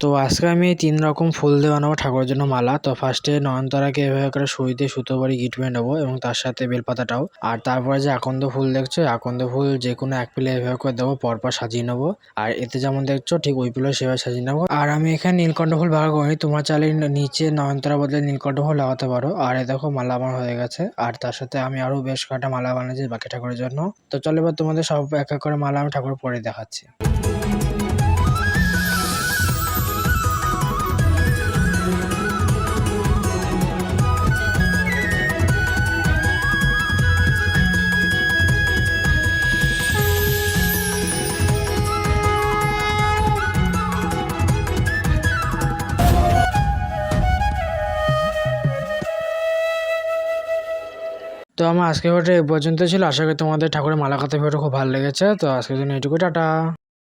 তো আজকে আমি ৩ রকম ফুল দিয়ে বানাবো ঠাকুরের জন্য মালা। তো ফার্স্টে নয়নতারাকে এভাবে করে সুই দিয়ে সুতো করে গিঁট মেরে নেবো এবং তার সাথে বেলপাতাটাও। আর তারপরে যে আকন্দ ফুল দেখছো, আকন্দ ফুল যে কোনো এক পিলে এভাবে করে দেবো, পরপর সাজিয়ে নেবো। আর এতে যেমন দেখছো ঠিক ওই পিলে সেভাবে সাজিয়ে নেবো। আর আমি এখানে নীলকণ্ঠ ফুল ব্যবহার করিনি, তোমরা চাইলে নিচে নয়নতারা বদলে নীলকণ্ঠ ফুল লাগাতে পারো। আর এ দেখো মালা আমার হয়ে গেছে। আর তার সাথে আমি আরো বেশ কয়েকটা মালা বানিয়েছি বাকি ঠাকুরের জন্য। তো চলো এবার তোমাদের সব এক এক করে মালা আমি ঠাকুর পরে দেখাচ্ছি। তো আমার আজকের ভিডিও এই পর্যন্ত ছিল। আশা করি তোমাদের ঠাকুরের মালা গাঁথা ভিডিওটা খুব ভালো লেগেছে। তো আজকের জন্য এইটুকু, টাটা।